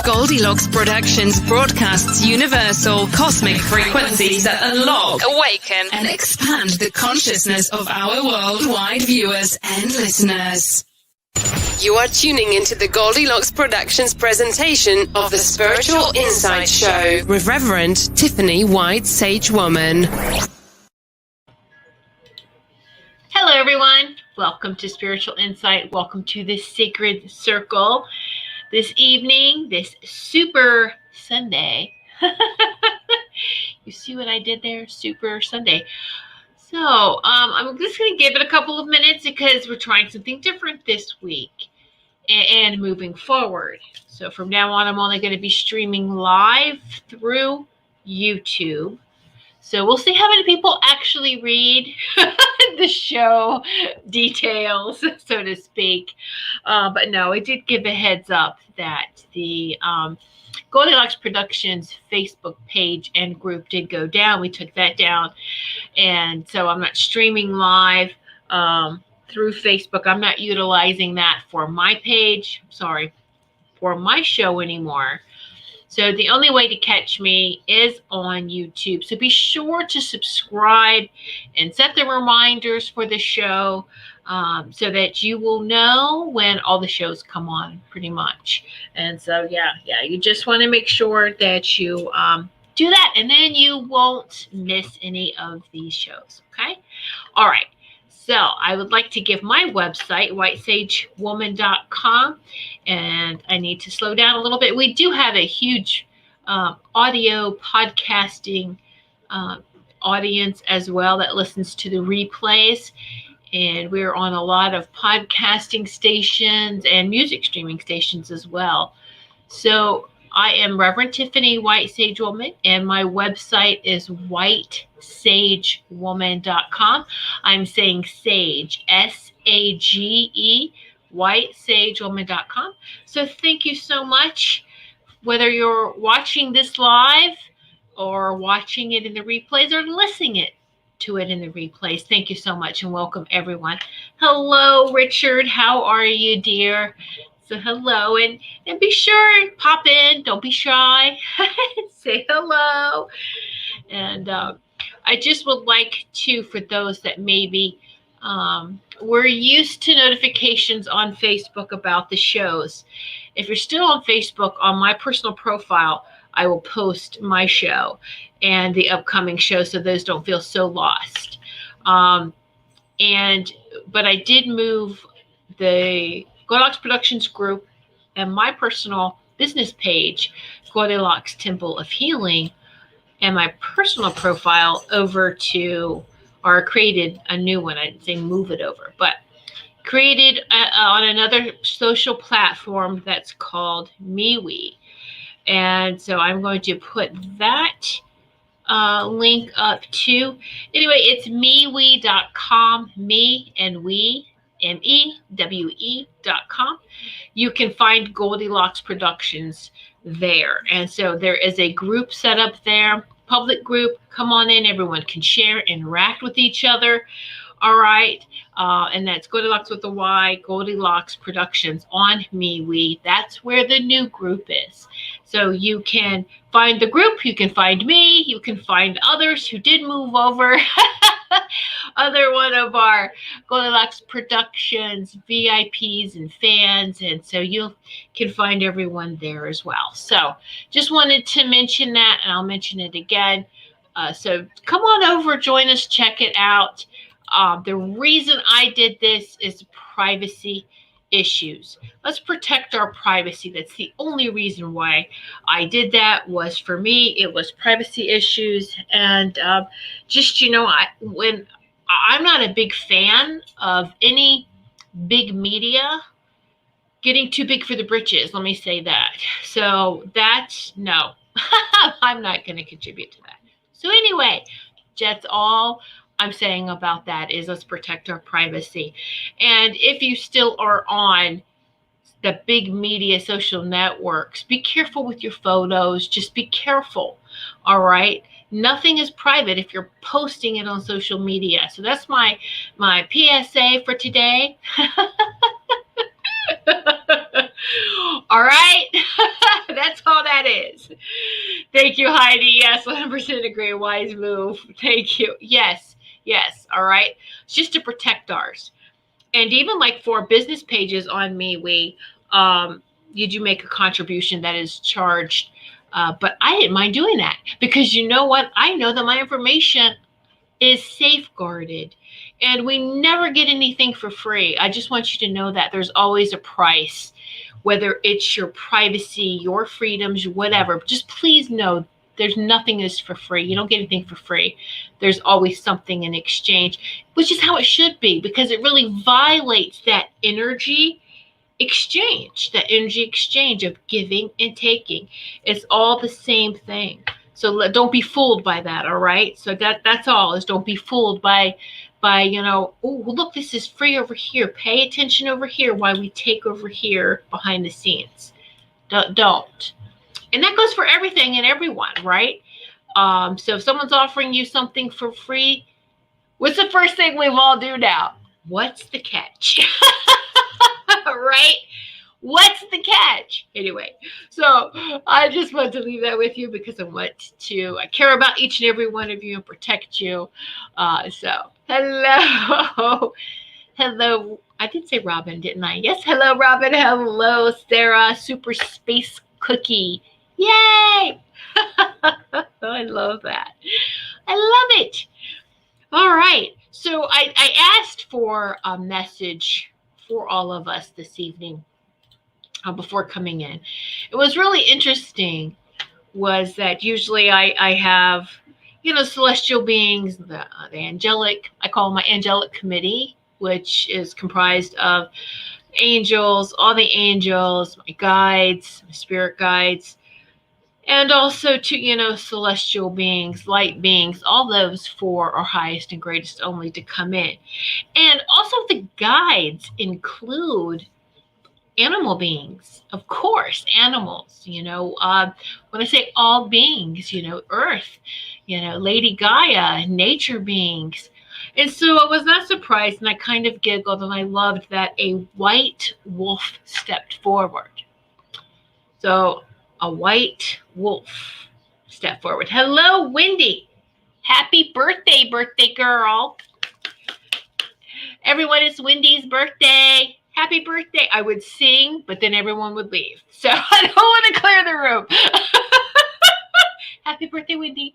Goldylocks Productions broadcasts universal cosmic frequencies that unlock, awaken, and expand the consciousness of our worldwide viewers and listeners. You are tuning into the Goldylocks Productions presentation of the Spiritual Insight Show with Reverend Tiffany White Sage Woman. Hello, everyone. Welcome to Spiritual Insight. Welcome to this sacred circle. This evening, this Super Sunday. You see what I did there? Super Sunday. So I'm just going to give it a couple of minutes because we're trying something different this week and moving forward. So from now on, I'm only going to be streaming live through YouTube. So we'll see how many people actually read the show details, so to speak. But no, I did give a heads up that the Goldylocks Productions Facebook page and group did go down. We took that down. And so I'm not streaming live through Facebook. I'm not utilizing that for my page. For my show anymore. So the only way to catch me is on YouTube. So be sure to subscribe and set the reminders for the show so that you will know when all the shows come on, pretty much. And so, yeah, you just want to make sure that you do that, and then you won't miss any of these shows, okay? All right. So I would like to give my website, whitesagewoman.com, and I need to slow down a little bit. We do have a huge audio podcasting audience as well that listens to the replays, and we're on a lot of podcasting stations and music streaming stations as well. So I am Reverend Tiffany White Sage Woman, and my website is whitesagewoman.com. I'm saying sage, S-A-G-E, whitesagewoman.com. So thank you so much. Whether you're watching this live or watching it in the replays or listening to it in the replays, thank you so much and welcome everyone. Hello, Richard. How are you, dear? So hello, and be sure, pop in. Don't be shy. Say hello. And I just would like to, for those that maybe we're used to notifications on Facebook about the shows. If you're still on Facebook, on my personal profile, I will post my show and the upcoming show so those don't feel so lost. But I did move the Goldylocks Productions group and my personal business page, Goldylocks Temple of Healing, and my personal profile over to, or created a new one. I didn't say move it over, but created on another social platform that's called MeWe. And so I'm going to put that link up too. Anyway, it's mewe.com, me and we. MEWE.com. You can find Goldylocks Productions there. And so there is a group set up there, public group. Come on in. Everyone can share, interact with each other. All right. And that's Goldylocks with a Y, Goldylocks Productions on MeWe. That's where the new group is. So you can find the group. You can find me. You can find others who did move over. Other one of our Goldylocks Productions VIPs and fans, and so you can find everyone there as well. So just wanted to mention that, and I'll mention it again. So come on over, join us, check it out. The reason I did this is privacy issues. Let's protect our privacy. That's the only reason why I did that, was for me. It was privacy issues, and just, I'm not a big fan of any big media getting too big for the britches. Let me say that. So no, I'm not going to contribute to that. So anyway, that's all I'm saying about that, is let's protect our privacy. And if you still are on the big media social networks, be careful with your photos. Just be careful. All right. Nothing is private if you're posting it on social media. So that's my PSA for today. All right. That's Thank you, Heidi. Yes, 100% agree. Wise move. Thank you. Yes. All right. It's just to protect ours. And even like for business pages on MeWe, you do make a contribution that is charged. But I didn't mind doing that because you know what? I know that my information is safeguarded and we never get anything for free. I just want you to know that there's always a price, whether it's your privacy, your freedoms, whatever. Just please know there's nothing is for free. You don't get anything for free. There's always something in exchange, which is how it should be because it really violates that energy exchange of giving and taking. It's all the same thing. So don't be fooled by that, all right? So that's all, is don't be fooled by oh, look, this is free over here. Pay attention over here while we take over here behind the scenes. Don't. And that goes for everything and everyone, right? So if someone's offering you something for free, what's the first thing we've all do now? What's the catch? Right? What's the catch? Anyway, so I just want to leave that with you because I care about each and every one of you and protect you. So hello. Hello. I did say Robin, didn't I? Yes. Hello, Robin. Hello, Sarah. Super Space Cookie. Yay. I love that. I love it. All right. So I asked for a message for all of us this evening before coming in. It was really interesting was that usually I have, celestial beings, the angelic, I call my angelic committee, which is comprised of angels, all the angels, my guides, my spirit guides, and also to, celestial beings, light beings, all those four are highest and greatest only to come in. And also the guides include animal beings, of course, animals, when I say all beings, Earth, Lady Gaia, nature beings. And so I was not surprised, and I kind of giggled, and I loved that a white wolf stepped forward. So a white wolf stepped forward. Hello, Wendy. Happy birthday, birthday girl. Everyone, it's Wendy's birthday. Happy birthday. I would sing, but then everyone would leave. So I don't want to clear the room. Happy birthday, Wendy.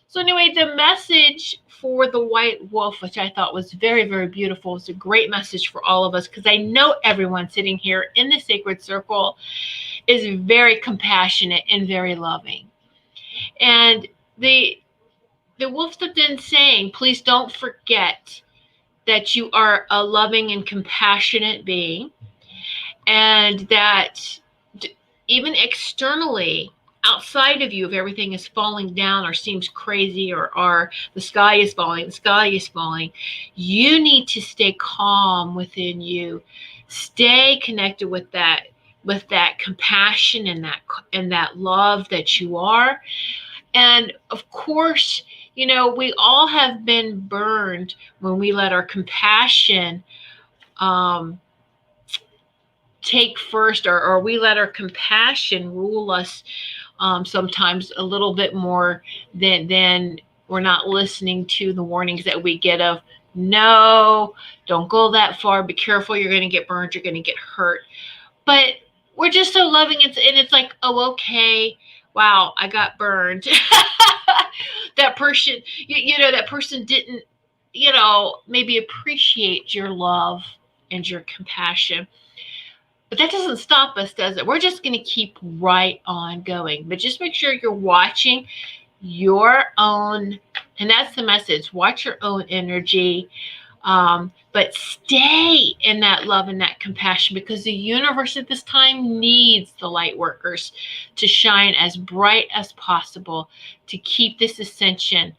So anyway, the message for the white wolf, which I thought was very, very beautiful, is a great message for all of us because I know everyone sitting here in the sacred circle is very compassionate and very loving. And the wolf stepped in saying, please don't forget that you are a loving and compassionate being, and that even externally, outside of you, if everything is falling down or seems crazy or the sky is falling, you need to stay calm within you. Stay connected with that compassion and that love that you are. And of course, we all have been burned when we let our compassion take first, or we let our compassion rule us sometimes a little bit more than we're not listening to the warnings that we get of, no, don't go that far, be careful, you're going to get burned, you're going to get hurt. But we're just so loving, and it's like, oh, okay, wow, I got burned. That person, that person didn't, maybe appreciate your love and your compassion. But that doesn't stop us, does it? We're just going to keep right on going. But just make sure you're watching your own, and that's the message, watch your own energy. But stay in that love and that compassion, because the universe at this time needs the light workers to shine as bright as possible to keep this ascension,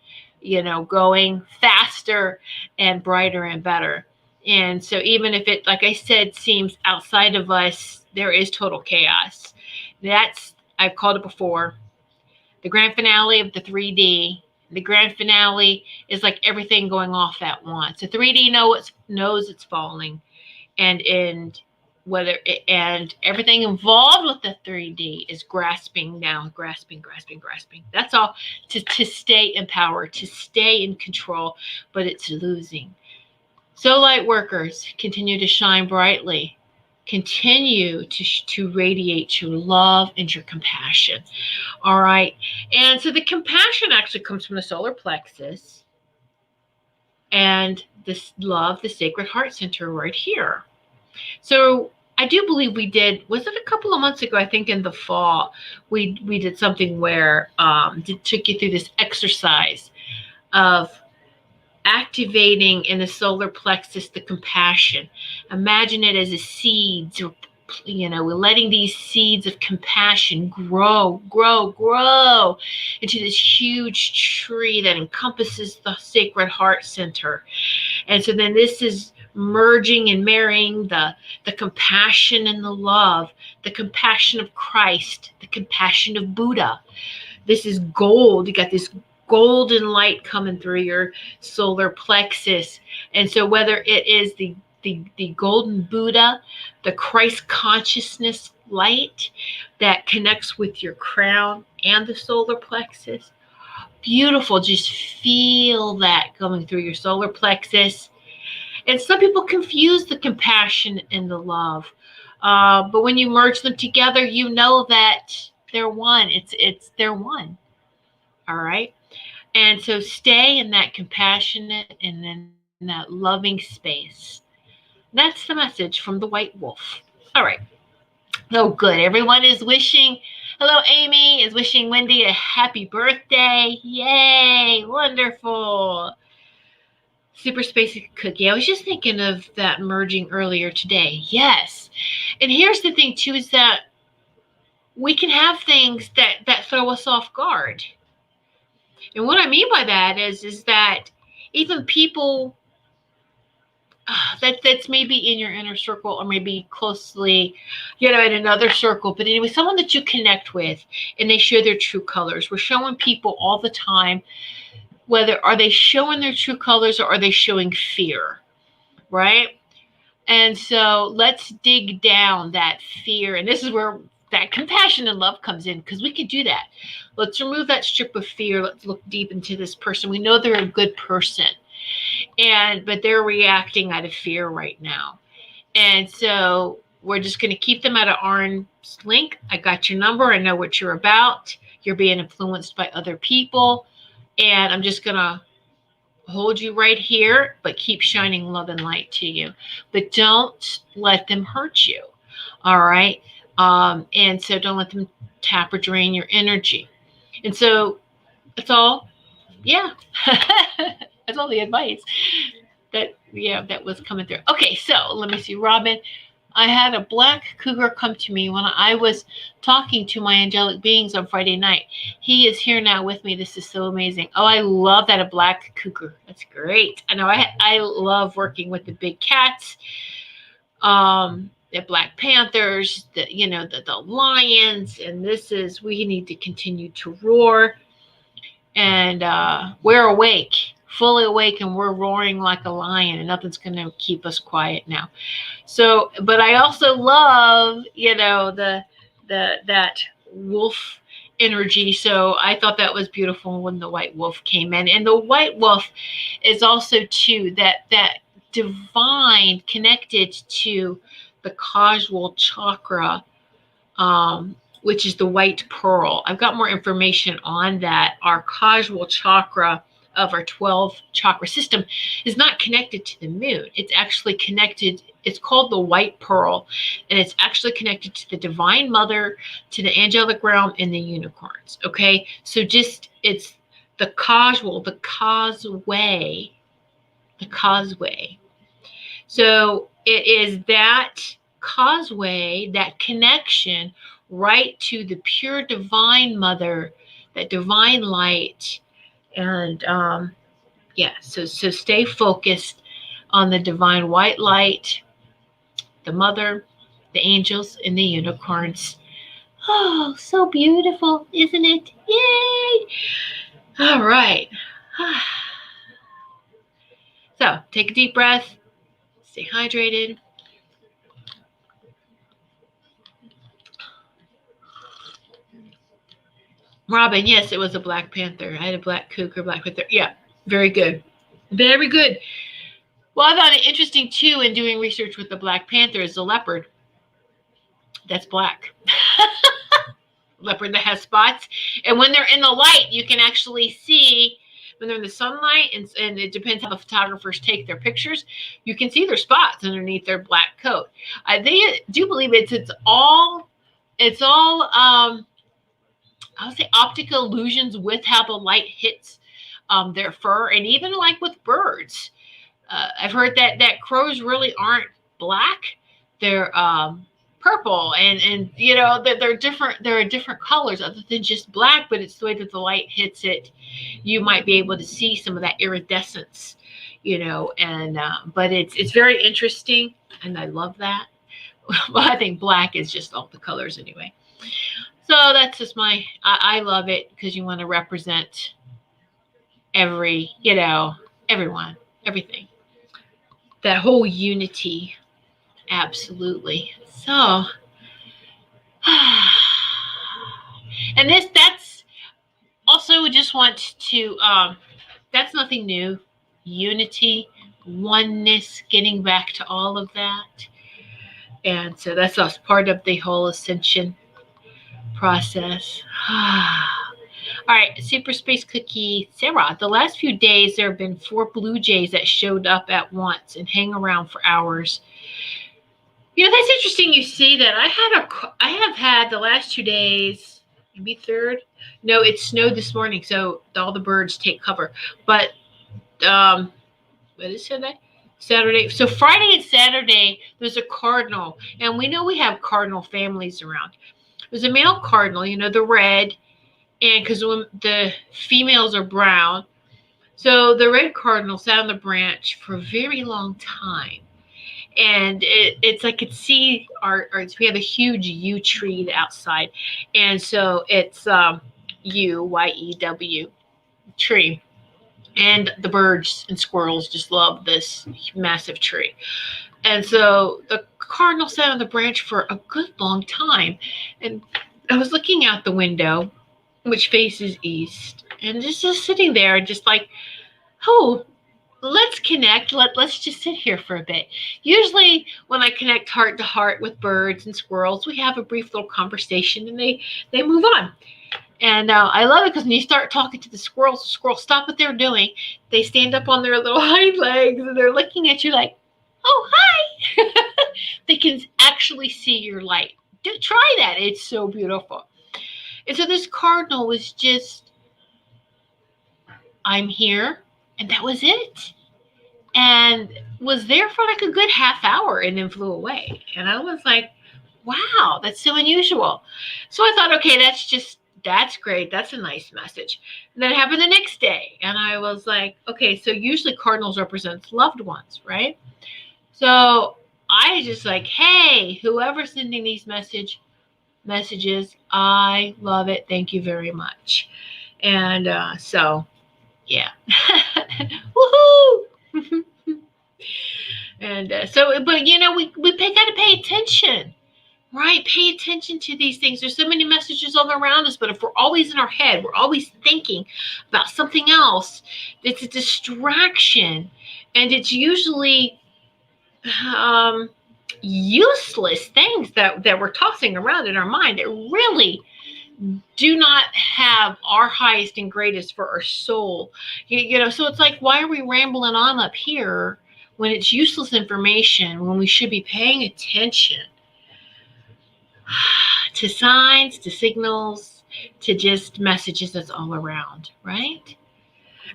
going faster and brighter and better. And so even if it, like I said, seems outside of us, there is total chaos. I've called it before, the grand finale of the 3D. The grand finale is like everything going off at once. The 3D knows it's falling. And and everything involved with the 3D is grasping now, grasping. That's all, to stay in power, to stay in control, but it's losing. So light workers, continue to shine brightly. Continue to radiate your love and your compassion. All right. And so the compassion actually comes from the solar plexus and this love, the sacred heart center right here. So I do believe we did, was it a couple of months ago? I think in the fall, we did something where took you through this exercise of activating in the solar plexus the compassion. Imagine it as a seed. We're letting these seeds of compassion grow into this huge tree that encompasses the sacred heart center. And so then this is merging and marrying the compassion and the love, the compassion of Christ, the compassion of Buddha. This is gold. You got this golden light coming through your solar plexus. And so whether it is the golden Buddha, the Christ consciousness light that connects with your crown and the solar plexus, beautiful. Just feel that coming through your solar plexus. And some people confuse the compassion and the love. But when you merge them together, you know that they're one. They're one. All right. And so stay in that compassionate and then that loving space. That's the message from the white wolf. All right. Oh, good. Everyone is wishing, hello, Amy is wishing Wendy a happy birthday. Yay. Wonderful. Super Spacey Cookie. I was just thinking of that merging earlier today. Yes. And here's the thing, too, is that we can have things that throw us off guard. And what I mean by that is that even people that's maybe in your inner circle or maybe closely, in another circle. But anyway, someone that you connect with and they share their true colors. We're showing people all the time, whether are they showing their true colors or are they showing fear, right? And so let's dig down that fear. And this is where that compassion and love comes in, because we can do that. Let's remove that strip of fear. Let's look deep into this person. We know they're a good person, but they're reacting out of fear right now. And so we're just going to keep them at an arm's length. I got your number. I know what you're about. You're being influenced by other people. And I'm just going to hold you right here, but keep shining love and light to you. But don't let them hurt you. All right. And so don't let them tap or drain your energy. And so that's all. Yeah. That's all the advice that was coming through. Okay. So let me see, Robin. I had a black cougar come to me when I was talking to my angelic beings on Friday night. He is here now with me. This is so amazing. Oh, I love that, a black cougar. That's great. I know I love working with the big cats, the Black Panthers, the lions. And we need to continue to roar. And we're awake. Fully awake, and we're roaring like a lion, and nothing's going to keep us quiet now. So, but I also love, that wolf energy. So I thought that was beautiful when the white wolf came in. And the white wolf is also too that divine connected to the causal chakra, which is the white pearl. I've got more information on that. Our causal chakra of our 12 chakra system is not connected to the moon. It's actually connected. It's called the white pearl, and it's actually connected to the divine mother, to the angelic realm, and the unicorns. Okay. So it's the causeway. So it is that causeway, that connection right to the pure divine mother, that divine light. And so stay focused on the divine white light, the mother, the angels, and the unicorns. Oh, so beautiful, isn't it? Yay! All right. So take a deep breath, stay hydrated. Robin, yes, it was a Black Panther. I had a Black Cougar, Black Panther. Yeah, very good. Very good. Well, I thought it interesting, too, in doing research with the Black Panther is the leopard. That's black. Leopard that has spots. And when they're in the light, you can actually see, when they're in the sunlight, and it depends how the photographers take their pictures, you can see their spots underneath their black coat. They do believe it's all I would say optical illusions with how the light hits their fur, and even like with birds. I've heard that crows really aren't black; they're purple, and they're different. There are different colors other than just black, but it's the way that the light hits it. You might be able to see some of that iridescence, and but it's very interesting, and I love that. Well, I think black is just all the colors anyway. So that's just I love it because you want to represent everyone, everything. That whole unity. Absolutely. So, and that's also, we just want to, that's nothing new. Unity, oneness, getting back to all of that. And so that's also part of the whole ascension process. All right, Super Space Cookie Sarah. The last few days, there have been 4 blue jays that showed up at once and hang around for hours. That's interesting. You see that. I have had the last 2 days, maybe third. No, it snowed this morning, so all the birds take cover. But what is today? Saturday. So Friday and Saturday, there's a cardinal, and we know we have cardinal families around. There's a male cardinal, the red. And because the females are brown, so the red cardinal sat on the branch for a very long time, and it's I could see we have a huge yew tree outside, and so it's Yew tree, and the birds and squirrels just love this massive tree, and so the cardinal sat on the branch for a good long time, and I was looking out the window, which faces east, and just sitting there, just like, oh, let's connect. Let's just sit here for a bit. Usually when I connect heart to heart with birds and squirrels, we have a brief little conversation, and they move on. And I love it because when you start talking to the squirrels stop what they're doing. They stand up on their little hind legs, and they're looking at you like, oh, hi. They can actually see your light. Try that. It's so beautiful. And so this cardinal was just, I'm here, and that was it. And was there for like a good half hour and then flew away. And I was like, wow, that's so unusual. So I thought, okay, that's great. That's a nice message. And then it happened the next day. And I was like, okay, so usually cardinals represents loved ones, right? So I just like, hey, whoever's sending these messages, I love it. Thank you very much. And so, yeah. Woohoo! And but we got to pay attention, right? Pay attention to these things. There's so many messages all around us, but if we're always in our head, we're always thinking about something else, it's a distraction, and it's usually useless things that we're tossing around in our mind that really do not have our highest and greatest for our soul. So it's like, why are we rambling on up here when it's useless information, when we should be paying attention to signs, to signals, to just messages that's all around, right?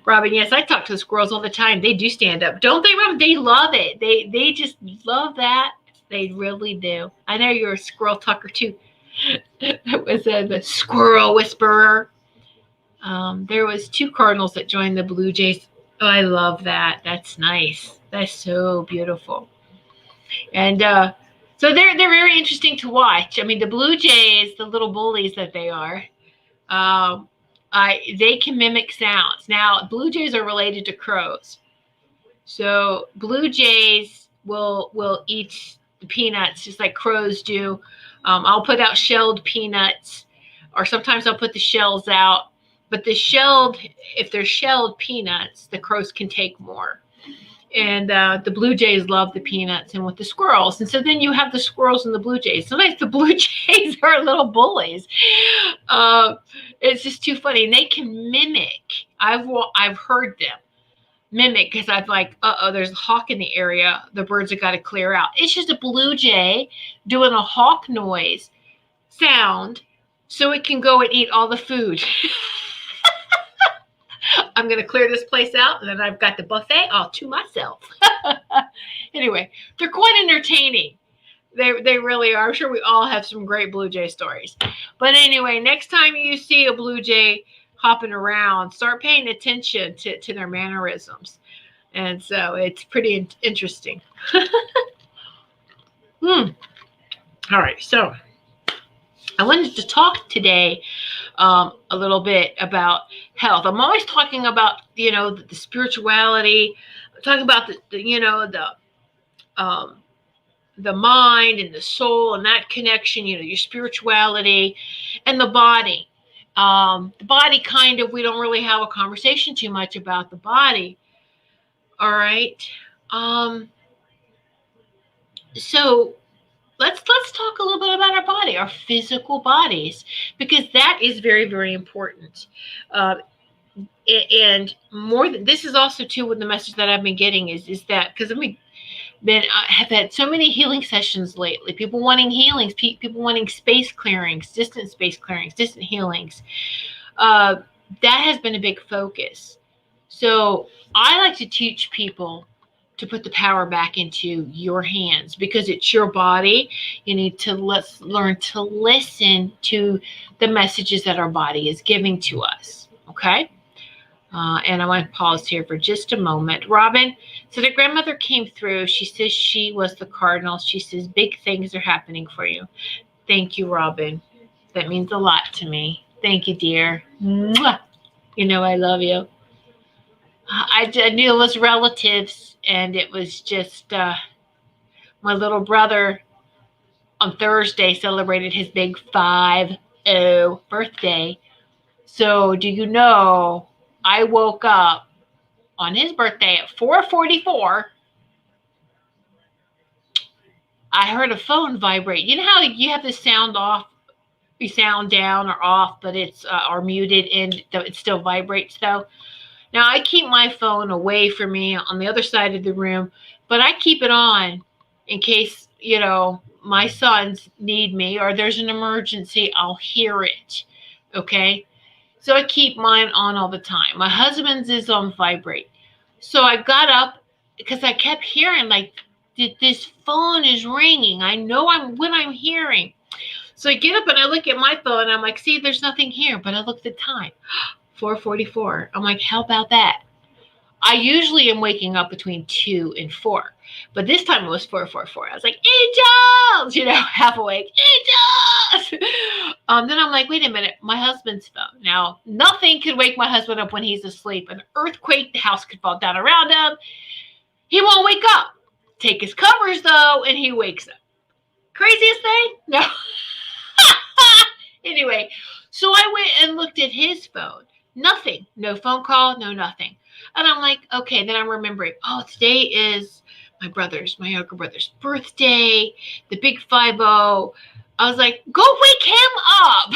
Robin, yes, I talk to the squirrels all the time. They do stand up. Don't they, Robin? They love it. They just love that. They really do. I know you're a squirrel talker too. That was the squirrel whisperer. There was 2 cardinals that joined the Blue Jays. Oh, I love that. That's nice. That's so beautiful. And so they're very interesting to watch. I mean, the Blue Jays, the little bullies that they are, they can mimic sounds. Now, Blue Jays are related to crows. So Blue Jays will eat the peanuts just like crows do. I'll put out shelled peanuts, or sometimes I'll put the shells out. But if they're shelled peanuts, the crows can take more. And the blue jays love the peanuts, and with the squirrels. And so then you have the squirrels and the blue jays. Sometimes the blue jays are little bullies. It's just too funny. And they can mimic. I've heard them mimic, because I've like, there's a hawk in the area. The birds have got to clear out. It's just a blue jay doing a hawk noise sound so it can go and eat all the food. I'm going to clear this place out, and then I've got the buffet all to myself. Anyway, they're quite entertaining. They really are. I'm sure we all have some great blue jay stories. But anyway, next time you see a blue jay hopping around, start paying attention to their mannerisms. And so it's pretty interesting. All right, so I wanted to talk today a little bit about health. I'm always talking about, the spirituality, talking about the mind and the soul and that connection, your spirituality and the body. The body we don't really have a conversation too much about the body. All right. So let's talk a little bit about our body, our physical bodies, because that is very, very important. And more than this is also too with the message that I've been getting is that, because I have had so many healing sessions lately, people wanting healings, people wanting space clearings, distant healings. That has been a big focus. So I like to teach people to put the power back into your hands, because it's your body. You need to learn to listen to the messages that our body is giving to us. Okay. And I want to pause here for just a moment. Robin, so the grandmother came through. She says she was the cardinal. She says big things are happening for you. Thank you, Robin. That means a lot to me. Thank you, dear. Mwah. I love you. I knew it was relatives, and it was just my little brother on Thursday celebrated his big 50 birthday. So do you know, I woke up on his birthday at 4:44. I heard a phone vibrate. You know how you have the sound off, you sound down or off, but it's or muted, and it still vibrates though. Now, I keep my phone away from me on the other side of the room, but I keep it on in case, my sons need me or there's an emergency. I'll hear it. Okay. So I keep mine on all the time. My husband's is on vibrate. So I got up because I kept hearing this phone is ringing. I know what I'm hearing. So I get up and I look at my phone and I'm like, see, there's nothing here. But I looked at time. 4:44. I'm like, how about that? I usually am waking up between 2 and 4, but this time it was 4:44. I was like, angels, half awake, angels. Then I'm like, wait a minute, my husband's phone. Now, nothing could wake my husband up when he's asleep. An earthquake, the house could fall down around him. He won't wake up. Take his covers though, and he wakes up. Craziest thing? No. Anyway, so I went and looked at his phone. Nothing. No phone call, no nothing. And I'm like, okay, then I'm remembering, today is my younger brother's birthday, the big 50. I was like, go wake him up.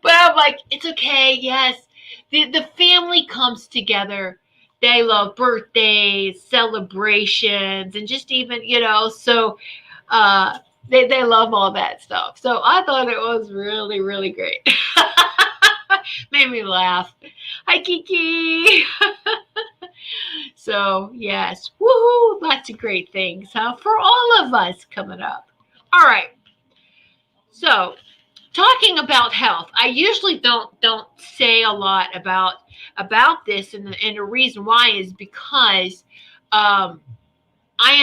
But I'm like, it's okay. Yes. The family comes together. They love birthdays, celebrations, and just even, so they love all that stuff. So I thought it was really, really great. Made me laugh. Hi, Kiki. So, yes. Woohoo. Lots of great things, for all of us coming up. All right. So, talking about health, I usually don't say a lot about this, and the reason why is because I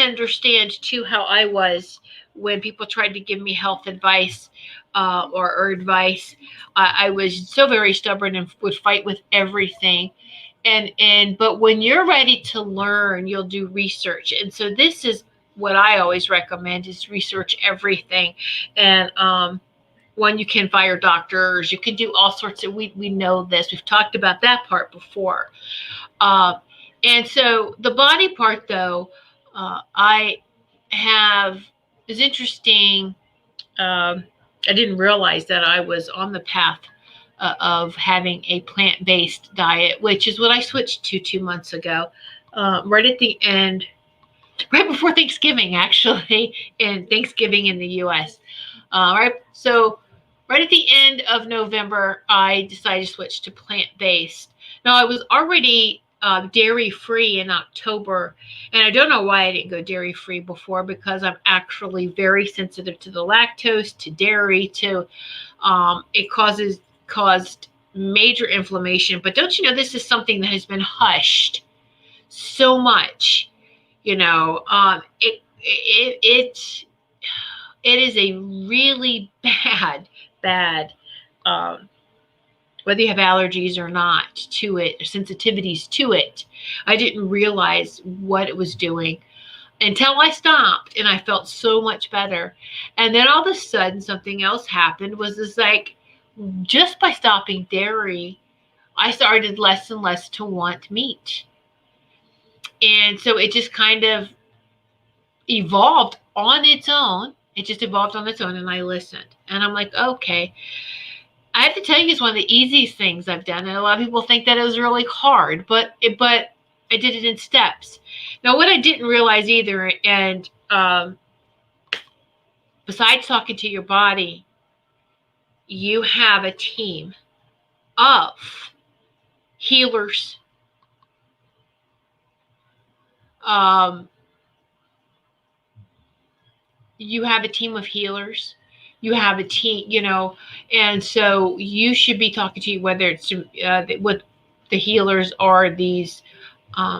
understand too how I was when people tried to give me health advice or advice. I was so very stubborn and would fight with everything. But when you're ready to learn, you'll do research. And so this is what I always recommend, is research everything. And one, you can fire doctors. You can do all sorts of, we know this. We've talked about that part before. And so the body part, though, is interesting. I didn't realize that I was on the path of having a plant-based diet, which is what I switched to 2 months ago, right at the end, right before Thanksgiving, actually, and Thanksgiving in the U.S. Right, so right at the end of November, I decided to switch to plant-based. Now, I was already dairy-free in October, and I don't know why I didn't go dairy-free before, because I'm actually very sensitive to the lactose, to dairy, to it caused major inflammation. But don't you know, this is something that has been hushed so much. It is a really bad, whether you have allergies or not to it, or sensitivities to it. I didn't realize what it was doing until I stopped, and I felt so much better. And then all of a sudden, something else happened. Was this like, just by stopping dairy, I started less and less to want meat. And so it just kind of evolved on its own. It just evolved on its own, and I listened. And I'm like, okay. I have to tell you, it's one of the easiest things I've done. And a lot of people think that it was really hard, but I did it in steps. Now, what I didn't realize either, and besides talking to your body, you have a team of healers, you have a team of healers. You have a team, and so you should be talking to you, whether it's with the healers or these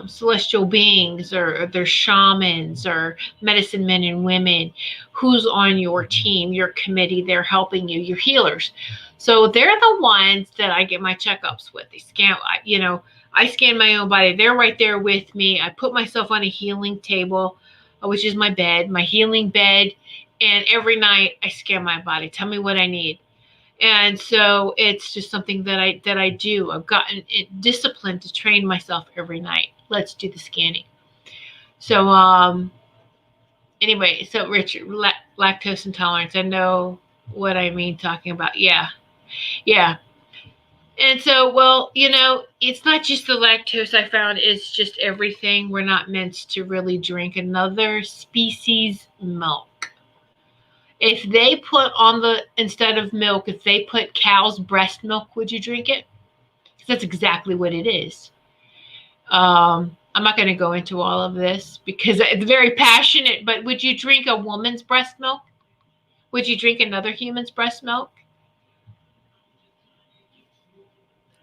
celestial beings, or they're shamans or medicine men and women, who's on your team, your committee. They're helping you, your healers. So they're the ones that I get my checkups with. They scan, I scan my own body. They're right there with me. I put myself on a healing table, which is my bed, my healing bed. And every night I scan my body. Tell me what I need. And so it's just something that I do. I've gotten disciplined to train myself every night. Let's do the scanning. So anyway, so Richard, lactose intolerance. I know what I mean talking about. Yeah. And so, well, it's not just the lactose. I found it's just everything. We're not meant to really drink another species milk. If they put instead of milk, if they put cow's breast milk, would you drink it? Because that's exactly what it is. I'm not going to go into all of this because it's very passionate, but would you drink a woman's breast milk? Would you drink another human's breast milk?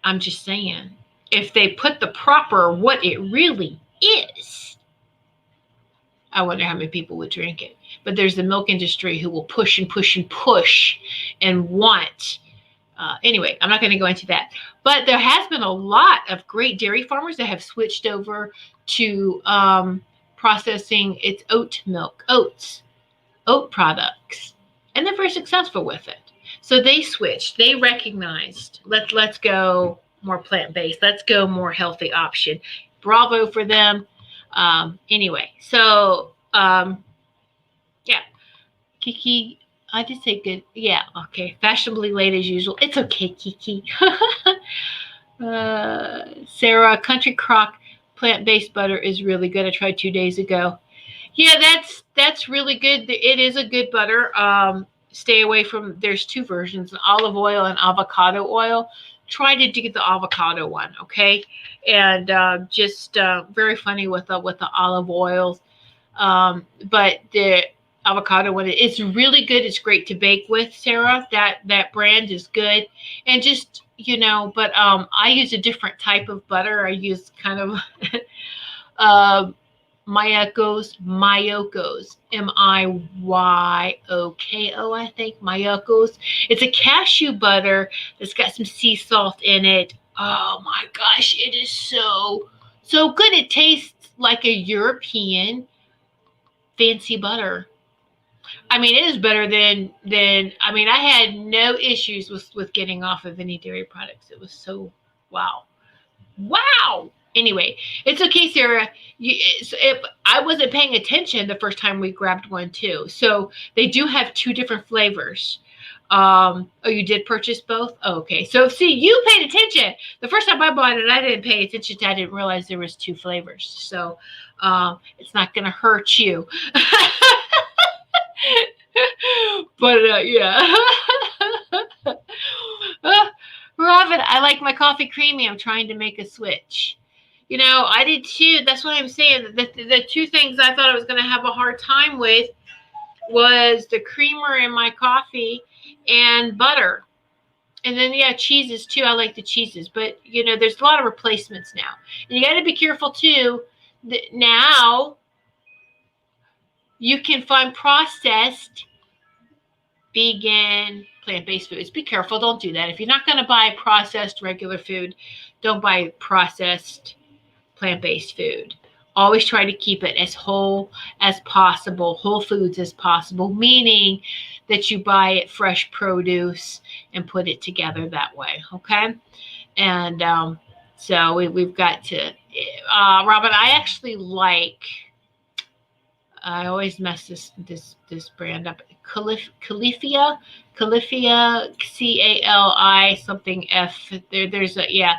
I'm just saying, if they put the proper, what it really is, I wonder how many people would drink it. But there's the milk industry who will push and push and push and want. Anyway, I'm not going to go into that. But there has been a lot of great dairy farmers that have switched over to processing its oat products. And they're very successful with it. So they switched. They recognized, let's go more plant-based. Let's go more healthy option. Bravo for them. Anyway, so yeah, Kiki, I did say good. Yeah, okay. Fashionably late as usual. It's okay, Kiki. Sarah, Country Crock plant-based butter is really good. I tried 2 days ago. Yeah, that's really good. It is a good butter. Stay away from. There's two versions: olive oil and avocado oil. Try to get the avocado one, okay? And just very funny with the olive oils. But the avocado one, it's really good. It's great to bake with, Sarah. That brand is good. And just, but I use a different type of butter. I use kind of Mayokos, Miyoko, I think, Mayokos. It's a cashew butter that's got some sea salt in it. Oh my gosh, it is so good. It tastes like a European fancy butter. I mean, it is better than I mean, I had no issues with getting off of any dairy products. It was so wow. Anyway, it's okay, Sarah. If I wasn't paying attention the first time we grabbed one too, so they do have two different flavors. Oh, you did purchase both? Oh, okay. So see, you paid attention. The first time I bought it, I didn't pay attention I didn't realize there was two flavors. So it's not going to hurt you. But yeah. Robin, I like my coffee creamy. I'm trying to make a switch. I did too. That's what I'm saying. The two things I thought I was going to have a hard time with was the creamer in my coffee and butter. And then, yeah, cheeses too. I like the cheeses. But, there's a lot of replacements now. And you got to be careful too. Now, you can find processed vegan, plant-based foods. Be careful. Don't do that. If you're not going to buy processed regular food, don't buy processed plant-based food. Always try to keep it as whole as possible, whole foods as possible, meaning that you buy it fresh produce and put it together that way, okay? And so we've got to, Robin, I actually I always mess this brand up. Califia, CALI something F. There's a, yeah.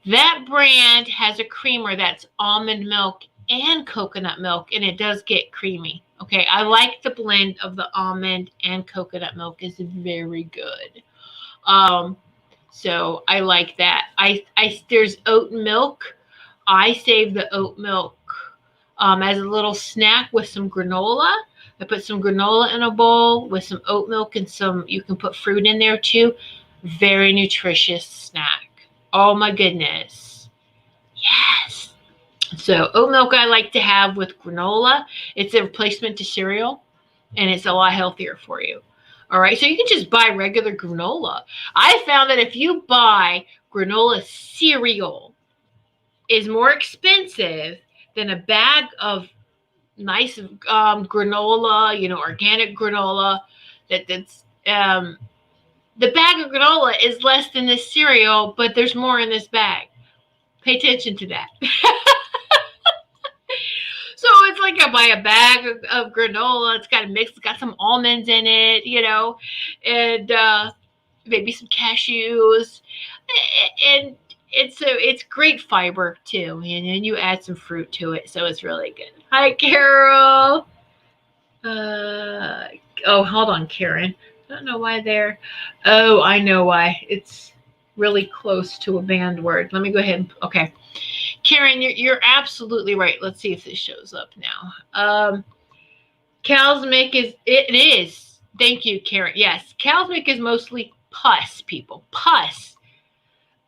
That brand has a creamer that's almond milk and coconut milk, and it does get creamy. Okay, I like the blend of the almond and coconut milk. Is very good. So I like that. There's oat milk. I save the oat milk as a little snack with some granola. I put some granola in a bowl with some oat milk and you can put fruit in there too. Very nutritious snack. Oh my goodness. Yes. So oat milk I like to have with granola. It's a replacement to cereal and it's a lot healthier for you. All right. So you can just buy regular granola. I found that if you buy granola cereal is more expensive than a bag of nice granola, organic granola that's the bag of granola is less than this cereal, but there's more in this bag. Pay attention to that. So it's like I buy a bag of granola. It's got a mix. It's got some almonds in it, and maybe some cashews. And it's great fiber too. And then you add some fruit to it. So it's really good. Hi, Carol. Hold on, Karen. I don't know why there. Oh, I know why. It's really close to a banned word. Let me go ahead. Okay. Karen, you're absolutely right. Let's see if this shows up now. Cow's milk it is. Thank you, Karen. Yes. Cow's milk is mostly pus, people. Pus.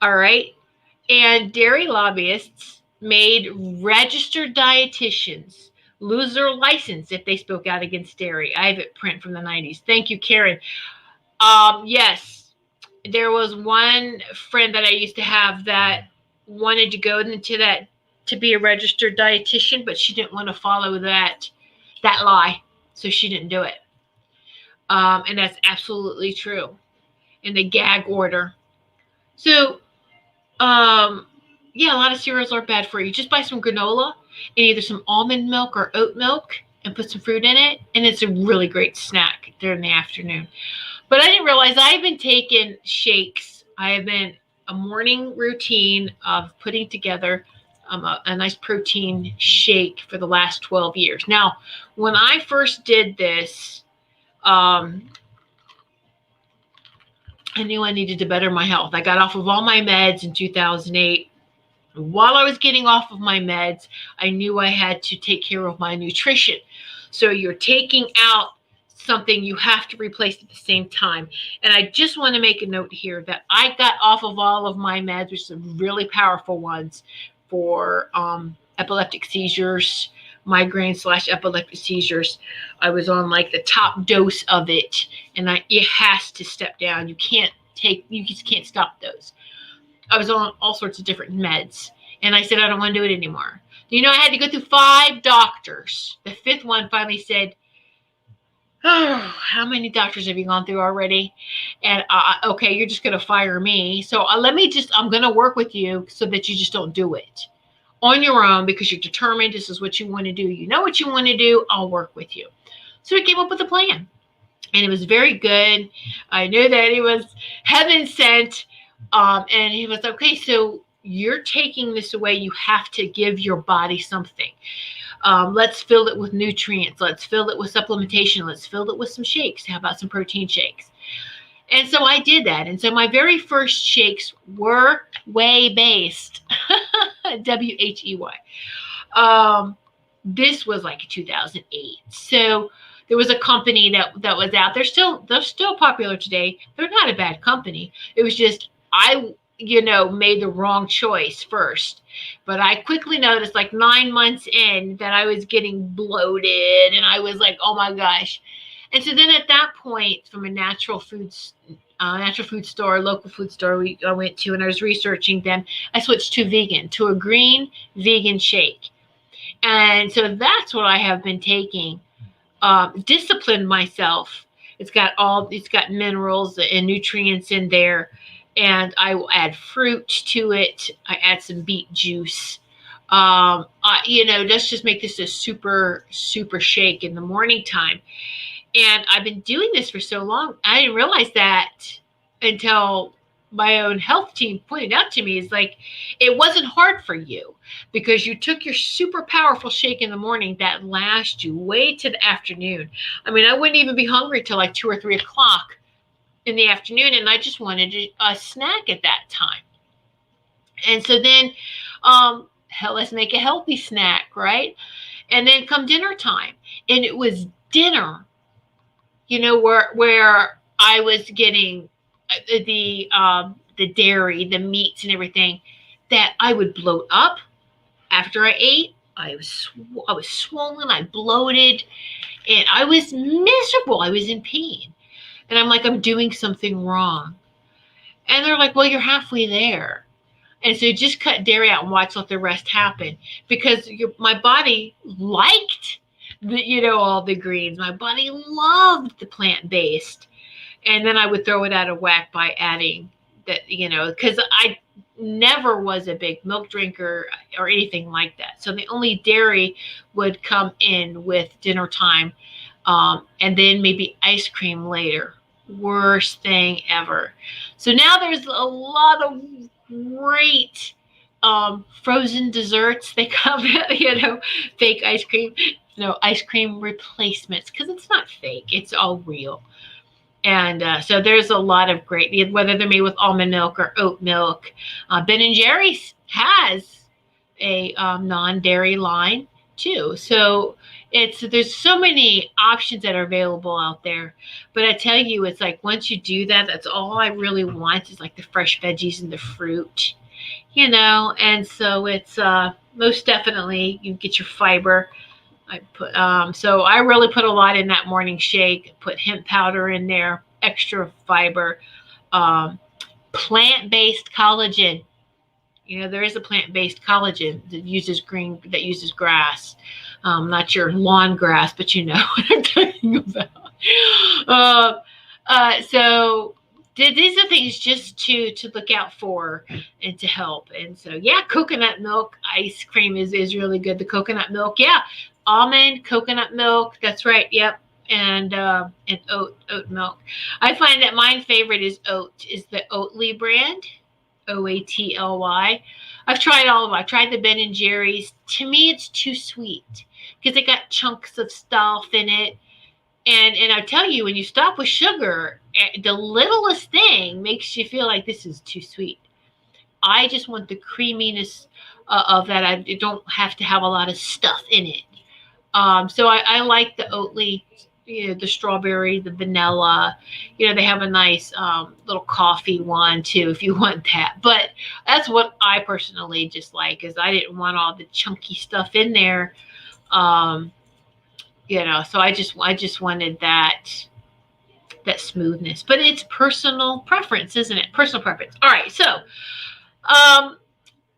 All right. And dairy lobbyists made registered dietitians lose their license if they spoke out against dairy. I have it print from the 90s. Thank you, Karen. Yes, there was one friend that I used to have that wanted to go into that to be a registered dietitian, but she didn't want to follow that lie, so she didn't do it. And that's absolutely true. In the gag order. So, yeah, a lot of cereals are bad for you. Just buy some granola and either some almond milk or oat milk and put some fruit in it. And it's a really great snack during the afternoon. But I didn't realize I've been taking shakes. I have been a morning routine of putting together a nice protein shake for the last 12 years. Now, when I first did this, I knew I needed to better my health. I got off of all my meds in 2008. While I was getting off of my meds, I knew I had to take care of my nutrition. So you're taking out something you have to replace at the same time. And I just want to make a note here that I got off of all of my meds, which are really powerful ones for epileptic seizures, migraine/epileptic seizures. I was on like the top dose of it, and it has to step down. You just can't stop those. I was on all sorts of different meds, and I said, I don't want to do it anymore. I had to go through 5 doctors. The 5th one finally said, Oh, how many doctors have you gone through already? And okay, you're just going to fire me. So I'm going to work with you so that you just don't do it on your own because you're determined. This is what you want to do. You know what you want to do. I'll work with you. So we came up with a plan, and it was very good. I knew that he was heaven sent. And he was, okay, so you're taking this away. You have to give your body something. Let's fill it with nutrients. Let's fill it with supplementation. Let's fill it with some shakes. How about some protein shakes? And so I did that. And so my very first shakes were whey based, WHEY. This was like 2008. So there was a company that was out. They're still popular today. They're not a bad company. It was just I made the wrong choice first. But I quickly noticed, like 9 months in, that I was getting bloated, and I was like, oh my gosh. And so then at that point, from a natural food store, local food store I went to, and I was researching them, I switched to vegan, to a green vegan shake. And so that's what I have been taking. Disciplined myself. It's got minerals and nutrients in there. And I will add fruit to it. I add some beet juice. Let's just make this a super, super shake in the morning time. And I've been doing this for so long. I didn't realize that until my own health team pointed out to me. It's like, it wasn't hard for you because you took your super powerful shake in the morning that lasts you way to the afternoon. I mean, I wouldn't even be hungry till like 2 or 3 o'clock in the afternoon, and I just wanted a snack at that time. And so then, let's make a healthy snack, right? And then come dinner time, and it was dinner, where I was getting the dairy, the meats, and everything, that I would bloat up after I ate. I was swollen, I bloated, and I was miserable. I was in pain. And I'm like, I'm doing something wrong. And they're like, well, you're halfway there. And so just cut dairy out and let the rest happen. Because my body liked all the greens. My body loved the plant-based. And then I would throw it out of whack by adding that, because I never was a big milk drinker or anything like that. So the only dairy would come in with dinner time. And then maybe ice cream later. Worst thing ever. So now there's a lot of great frozen desserts. They come, fake ice cream, ice cream replacements, because it's not fake. It's all real. And so there's a lot of great, whether they're made with almond milk or oat milk. Ben & Jerry's has a non-dairy line too. So there's so many options that are available out there. But I tell you, it's like once you do that, that's all I really want is like the fresh veggies and the fruit, and so it's most definitely you get your fiber. I put so I really put a lot in that morning shake. Put hemp powder in there, extra fiber, plant-based collagen. There is a plant-based collagen that uses grass. Not your lawn grass, but you know what I'm talking about. So these are things just to look out for and to help. And so, yeah, coconut milk ice cream is really good. The coconut milk, yeah, almond coconut milk. That's right. Yep. And oat milk. I find that my favorite is the Oatly brand. Oatly. I've tried all of them. I've tried the Ben & Jerry's. To me, it's too sweet because it got chunks of stuff in it. And I tell you, when you stop with sugar, the littlest thing makes you feel like this is too sweet. I just want the creaminess of that. I don't have to have a lot of stuff in it. So I like the Oatly, the strawberry, the vanilla. They have a nice little coffee one too, if you want that. But that's what I personally just like, is I didn't want all the chunky stuff in there. So I just wanted that smoothness. But it's personal preference, isn't it? Personal preference. All right. So,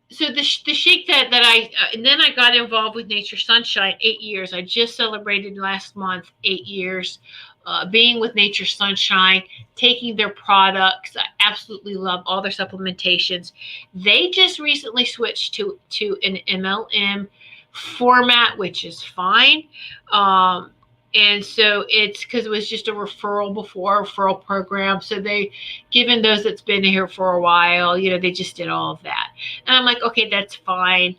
so the shake that I and then I got involved with Nature Sunshine 8 years. I just celebrated last month 8 years being with Nature Sunshine, taking their products. I absolutely love all their supplementations. They just recently switched to an MLM format, which is fine. And so it's because it was just a referral program. So they, given those that's been here for a while, they just did all of that. And I'm like, okay, that's fine.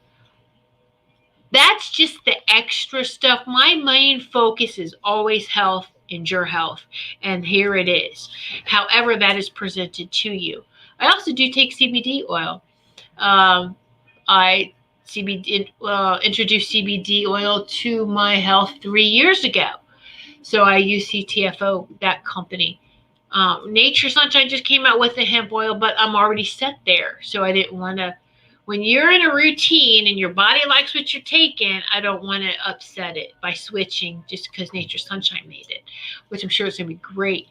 That's just the extra stuff. My main focus is always health and your health. And here it is. However, that is presented to you. I also do take CBD oil. I introduced CBD oil to my health 3 years ago. So I use CTFO, that company. Nature Sunshine just came out with a hemp oil, but I'm already set there. So I didn't want to, when you're in a routine and your body likes what you're taking, I don't want to upset it by switching just because Nature Sunshine made it, which I'm sure it's going to be great.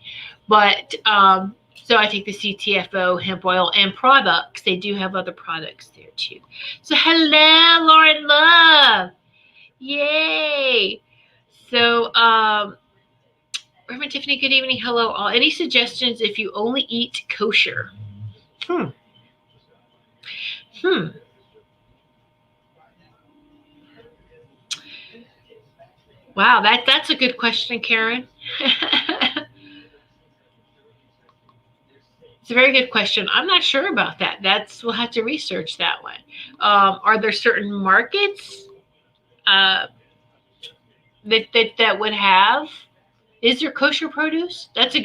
But so I take the CTFO hemp oil and products. They do have other products there too. So hello, Lauren Love. Yay. So, Reverend Tiffany, good evening. Hello, all. Any suggestions if you only eat kosher? Wow, that's a good question, Karen. It's a very good question. I'm not sure about that. We'll have to research that one. Are there certain markets that would have? Is there kosher produce? That's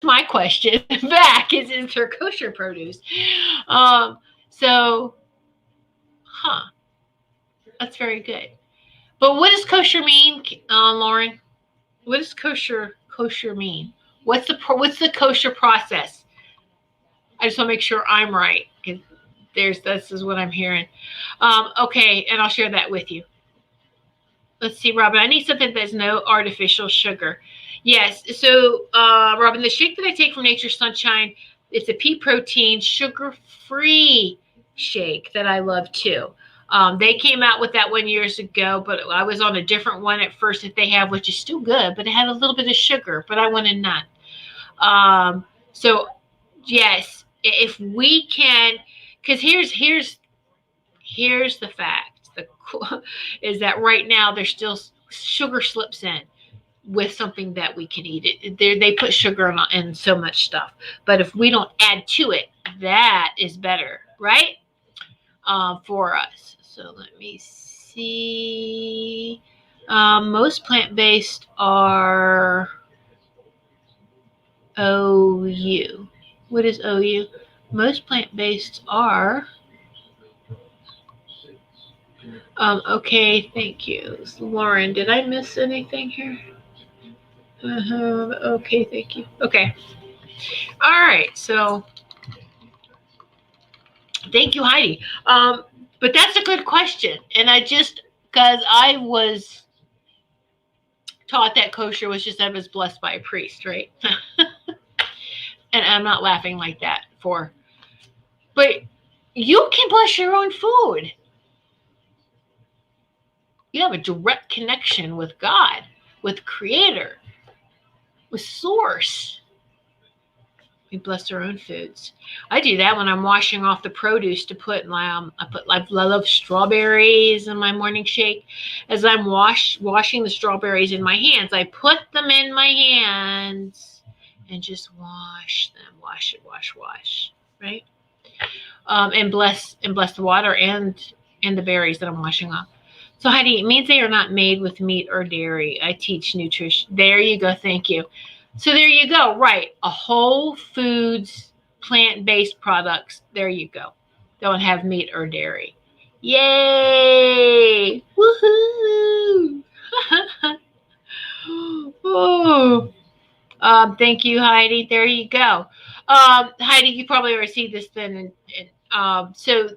my question back. Is there kosher produce? That's very good. But what does kosher mean, Lauren? What does kosher mean? What's the kosher process? I just want to make sure I'm right, because this is what I'm hearing. Okay, and I'll share that with you. Let's see, Robin. I need something that's no artificial sugar. Yes. So, Robin, the shake that I take from Nature Sunshine, it's a pea protein, sugar-free shake that I love too. They came out with that one years ago, but I was on a different one at first that they have, which is still good, but it had a little bit of sugar, but I wanted none. So, yes, if we can, because here's the fact. Is that right now there's still sugar slips in with something that we can eat. They put sugar in so much stuff, but if we don't add to it, that is better, right? For us. So let me see. Most plant-based are OU. What is OU? Most plant-based are. Okay, thank you. Lauren, did I miss anything here? Okay, thank you. Okay. All right, so thank you, Heidi. But that's a good question. And because I was taught that kosher was just that it was blessed by a priest, right? And I'm not laughing like that but you can bless your own food. You have a direct connection with God, with Creator, with Source. We bless our own foods. I do that when I'm washing off the produce to put I love strawberries in my morning shake. As I'm washing the strawberries in my hands, I put them in my hands and just wash them, wash, right? And bless the water and the berries that I'm washing off. So Heidi, it means they are not made with meat or dairy. I teach nutrition. There you go. Thank you. So there you go. Right. A whole foods, plant-based products. There you go. Don't have meat or dairy. Yay. Woohoo. Oh. Thank you, Heidi. There you go. Heidi, you probably already see this then. So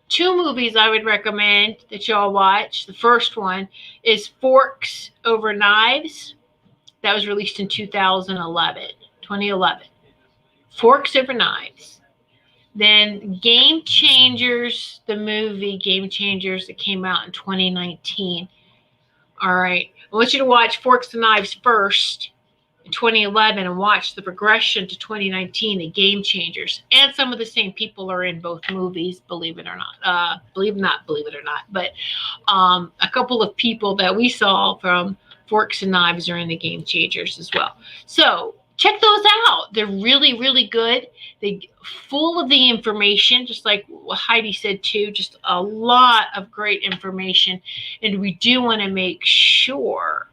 2 movies I would recommend that y'all watch. The first one is Forks Over Knives. That was released in 2011. Forks Over Knives. Then Game Changers, the movie Game Changers that came out in 2019. All right. I want you to watch Forks and Knives first, in 2011 and watch the progression to 2019, the Game Changers. And some of the same people are in both movies, believe it or not. Believe it or not. But a couple of people that we saw from Forks and Knives are in the Game Changers as well. So check those out. They're really, really good. They're full of the information, just like what Heidi said too, just a lot of great information. And we do want to make sure,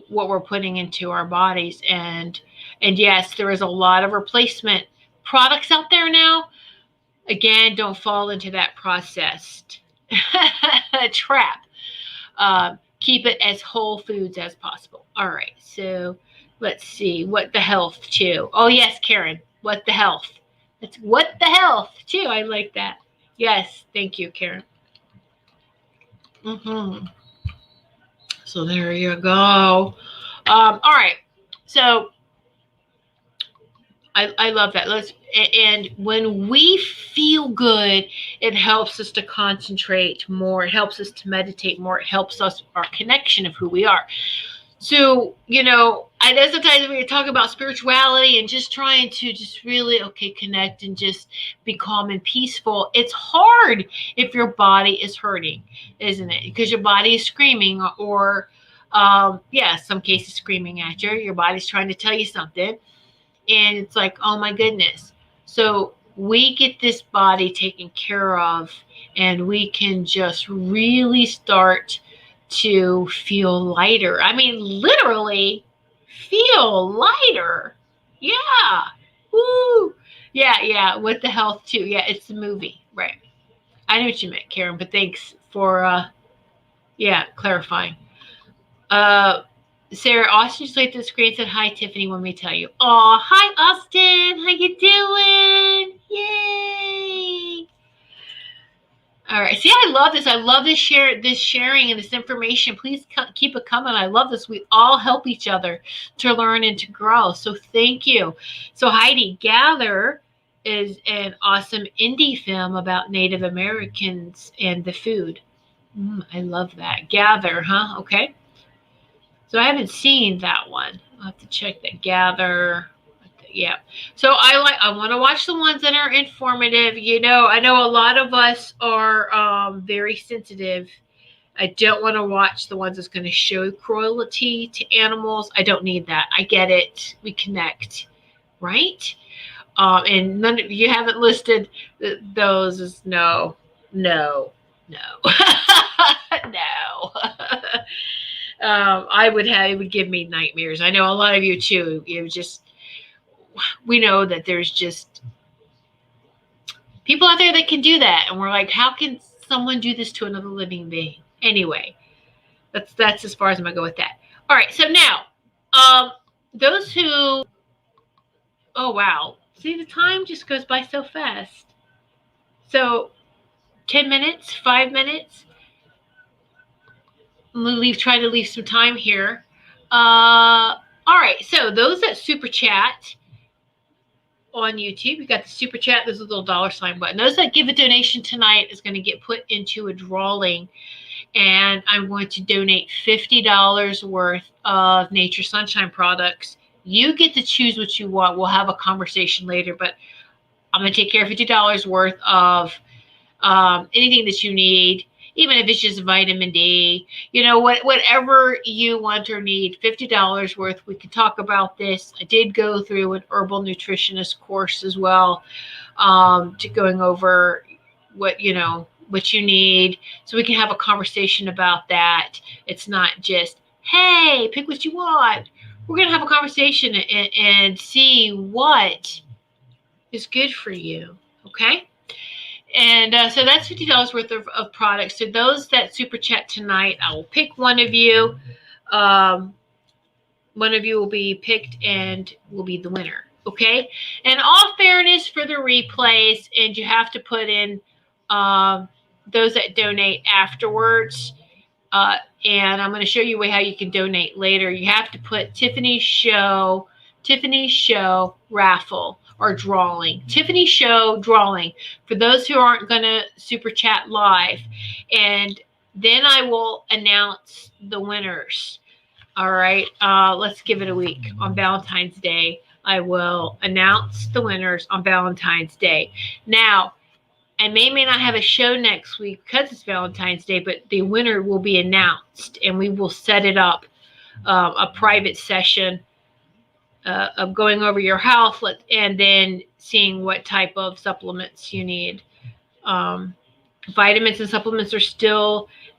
what we're putting into our bodies. And yes, there is a lot of replacement products out there now. Again, don't fall into that processed trap. Keep it as whole foods as possible. All right, so let's see. What the health too? Oh yes, Karen. What the health? That's what the health too. I like that. Yes, thank you, Karen. So there you go. All right. So I love that. And when we feel good, it helps us to concentrate more. It helps us to meditate more. It helps us, our connection of who we are. So, I know sometimes when you talk about spirituality and just trying to just really, connect and just be calm and peaceful, it's hard if your body is hurting, isn't it? Because your body is screaming or, some cases screaming at you. Your body's trying to tell you something. And it's like, oh my goodness. So we get this body taken care of and we can just really start to feel lighter. I mean, literally feel lighter. Yeah. Woo. Yeah. With the health too. Yeah, it's the movie. Right. I know what you meant, Karen, but thanks for clarifying. Sarah, Austin just looked at the screen and said, hi, Tiffany, let me tell you. Oh, hi, Austin. How you doing? Yay. All right. See, I love this. I love this sharing and this information. Please keep it coming. I love this. We all help each other to learn and to grow. So thank you. So Heidi, Gather is an awesome indie film about Native Americans and the food. I love that. Gather, huh? Okay. So I haven't seen that one. I'll have to check that. Gather. Yeah. So I want to watch the ones that are informative. I know a lot of us are very sensitive. I don't want to watch the ones that's going to show cruelty to animals. I don't need that. I get it. We connect, right? And none of you haven't listed those as no. No. It would give me nightmares. I know a lot of you too. We know that there's just people out there that can do that. And we're like, how can someone do this to another living being? Anyway, that's as far as I'm going to go with that. All right. So now, those who, oh, wow. See, the time just goes by so fast. So 10 minutes, 5 minutes. Try to leave some time here. All right. So those that super chat on YouTube, you got the super chat. There's a little $sign button. Those that give a donation tonight is going to get put into a drawing, and I'm going to donate $50 worth of Nature Sunshine products. You get to choose what you want. We'll have a conversation later, but I'm going to take care of $50 worth of anything that you need. Even if it's just vitamin D, whatever you want or need, $50 worth. We can talk about this. I did go through an herbal nutritionist course as well, to going over what you need, so we can have a conversation about that. It's not just, hey, pick what you want. We're going to have a conversation and see what is good for you. Okay. And so that's $50 worth of products. So those that super chat tonight, I will pick one of you. One of you will be picked and will be the winner. Okay. And all fairness for the replays, and you have to put in those that donate afterwards. And I'm going to show you how you can donate later. You have to put Tiffany Show raffle. Or drawing. Tiffany Show drawing for those who aren't going to super chat live. And then I will announce the winners. All right. Let's give it a week. On Valentine's Day, I will announce the winners on Valentine's Day. Now, I may not have a show next week because it's Valentine's Day, but the winner will be announced, and we will set it up, a private session of going over your health and then seeing what type of supplements you need. Vitamins and supplements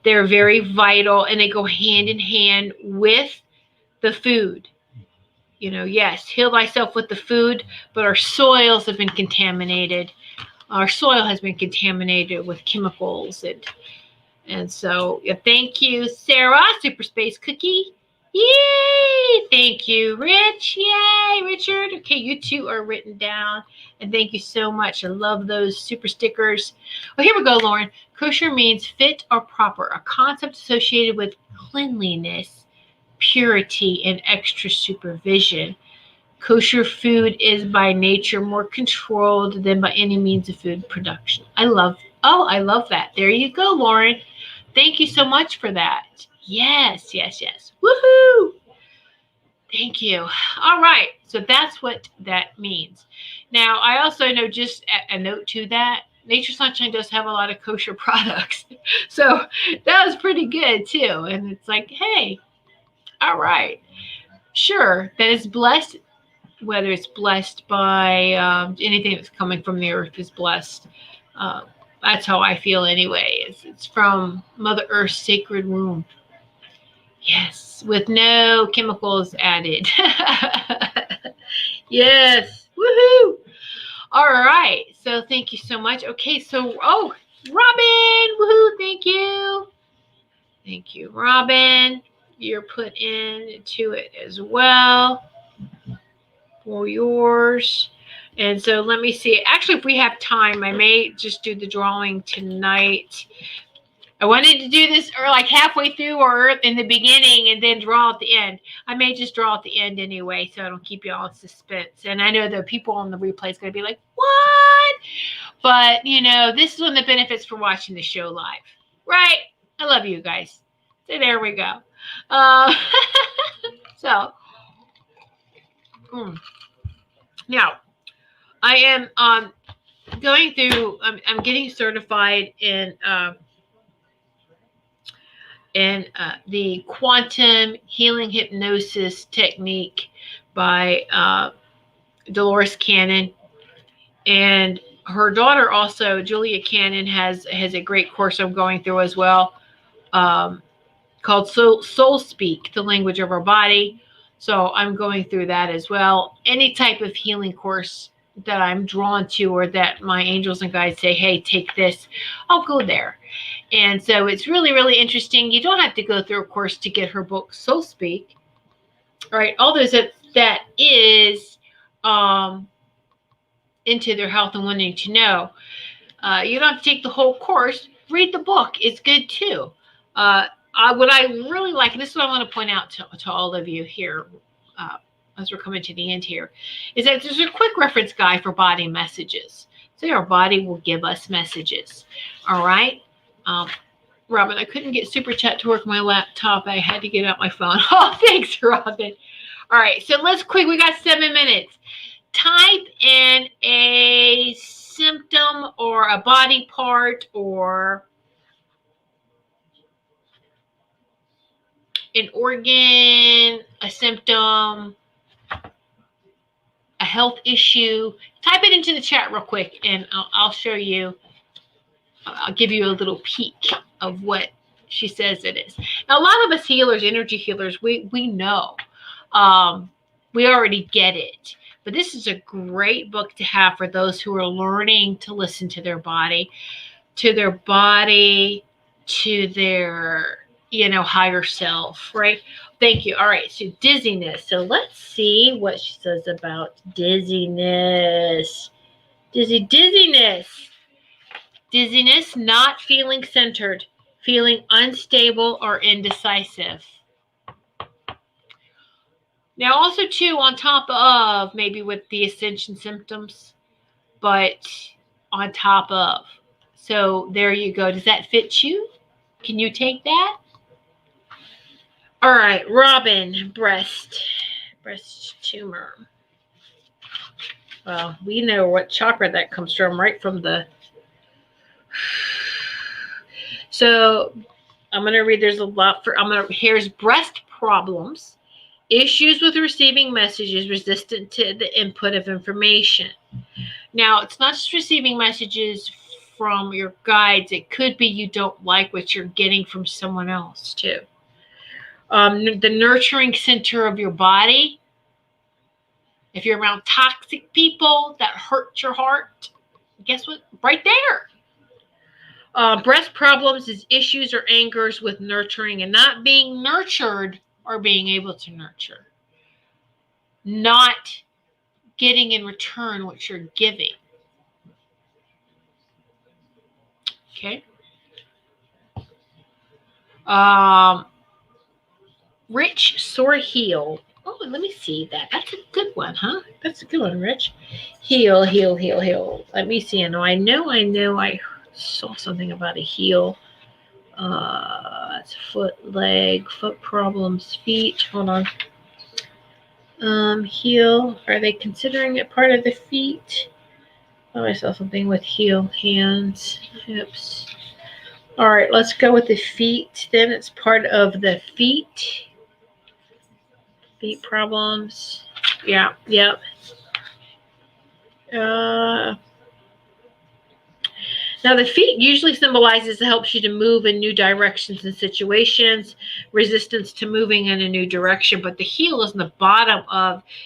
they're very vital, and they go hand in hand with the food. Yes, heal thyself with the food, but our soils have been contaminated. Our soil has been contaminated with chemicals, and so thank you, Sarah, Super Space Cookie. Yay! Thank you, Rich. Yay, Richard. Okay, you two are written down, and thank you so much. I love those super stickers. Well, here we go, Lauren. Kosher means fit or proper, a concept associated with cleanliness, purity, and extra supervision. Kosher food is by nature more controlled than by any means of food production. I love that. There you go, Lauren. Thank you so much for that. Yes. Woohoo! Thank you. All right. So that's what that means. Now, I also know, just a note to that, Nature Sunshine does have a lot of kosher products. So that was pretty good too. And it's like, hey, all right. Sure, that is blessed. Whether it's blessed by anything that's coming from the earth is blessed. That's how I feel anyway. It's from Mother Earth's sacred womb. Yes, with no chemicals added. Yes, woohoo! All right, so thank you so much. Okay, so Robin, woohoo! Thank you, Robin. You're put into it as well. For yours. And so let me see. Actually, if we have time, I may just do the drawing tonight. I wanted to do this like halfway through or in the beginning and then draw at the end. I may just draw at the end anyway, so I don't keep you all in suspense. And I know the people on the replay is going to be like, what? But, this is one of the benefits for watching the show live. Right? I love you guys. So there we go. Now, I am going through. I'm getting certified in the quantum healing hypnosis technique by Dolores Cannon, and her daughter also, Julia Cannon, has a great course I'm going through as well, called Soul Speak, the language of our body. So I'm going through that as well. Any type of healing course that I'm drawn to, or that my angels and guides say, hey, take this, I'll go there. And so it's really, really interesting. You don't have to go through a course to get her book, Soul Speak. All right. All those that is into their health and wanting to know. You don't have to take the whole course. Read the book. It's good too. What I really like, and this is what I want to point out to all of you here as we're coming to the end here, is that there's a quick reference guide for body messages. So our body will give us messages. All right. Robin, I couldn't get Super Chat to work on my laptop. I had to get out my phone. Oh, thanks, Robin. All right. So let's quick. We got 7 minutes. Type in a symptom or a body part or an organ, a symptom, a health issue. Type it into the chat real quick, and I'll show you. I'll give you a little peek of what she says it is. Now, a lot of us healers, energy healers, we know. We already get it. But this is a great book to have for those who are learning to listen to their body, to their higher self, right? Thank you. All right. So dizziness. So let's see what she says about dizziness. Dizziness. Dizziness, not feeling centered, feeling unstable or indecisive. Now, also, too, on top of maybe with the ascension symptoms, but on top of. So there you go. Does that fit you? Can you take that? All right, Robin, breast tumor. Well, we know what chakra that comes from, right from the... So I'm going to read, there's a lot for, here's breast problems, issues with receiving messages, resistant to the input of information. Now, it's not just receiving messages from your guides. It could be you don't like what you're getting from someone else, too. The nurturing center of your body. If you're around toxic people that hurt your heart, guess what? Right there. Breast problems is issues or angers with nurturing and not being nurtured or being able to nurture. Not getting in return what you're giving. Okay. Rich, sore heel. Oh, let me see that. That's a good one, huh? That's a good one, Rich. Heel. Let me see. I know I saw something about a heel. It's foot, leg, foot problems, feet. Hold on. Heel. Are they considering it part of the feet? Oh, I saw something with heel, hands, hips. All right, let's go with the feet. Then it's part of the feet. Feet problems. Yeah, yep. Now, the feet usually symbolizes it helps you to move in new directions and situations, resistance to moving in a new direction. But the heel is in the bottom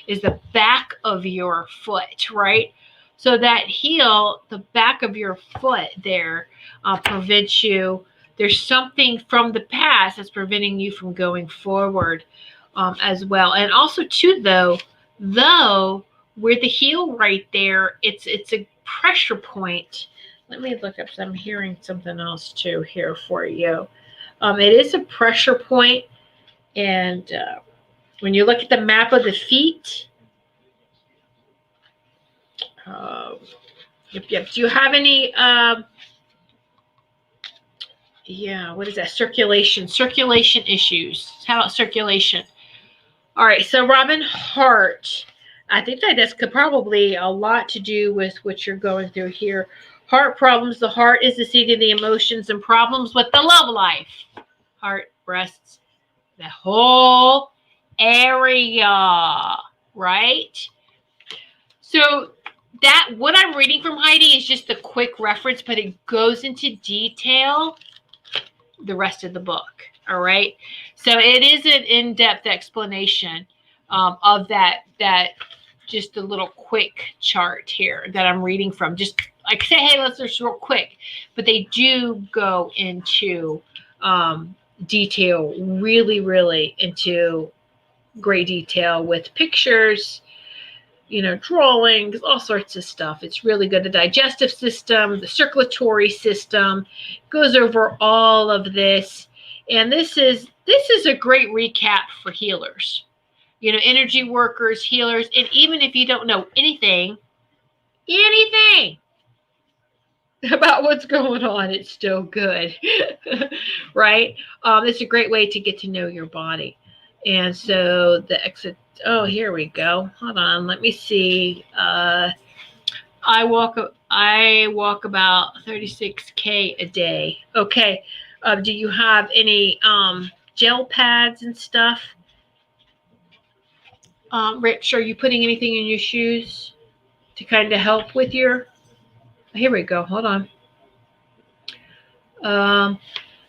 is the back of your foot, right? So that heel, the back of your foot there, prevents you. There's something from the past that's preventing you from going forward as well. And also, too, though, where the heel right there, it's a pressure point. Let me look up. I'm hearing something else too here for you. It is a pressure point, and when you look at the map of the feet, yep. Do you have any? What is that? Circulation issues. How about circulation? All right. So Robin, heart. I think that's probably a lot to do with what you're going through here. Heart problems. The heart is the seat of the emotions and problems with the love life. Heart, breasts, the whole area, right? So that what I'm reading from Heidi is just a quick reference, but it goes into detail the rest of the book. All right. So it is an in-depth explanation of that just a little quick chart here that I'm reading from. Just like say, hey, let's just real quick. But they do go into detail, really into great detail with pictures, drawings, all sorts of stuff. It's really good. The digestive system, the circulatory system, goes over all of this. And this is a great recap for healers. Energy workers, healers, and even if you don't know anything about what's going on, it's still good, right? It's a great way to get to know your body. And so the exit, here we go. Hold on, let me see. I walk about 36K a day. Okay. Do you have any gel pads and stuff? Rich, are you putting anything in your shoes to kind of help with your... Here we go. Hold on.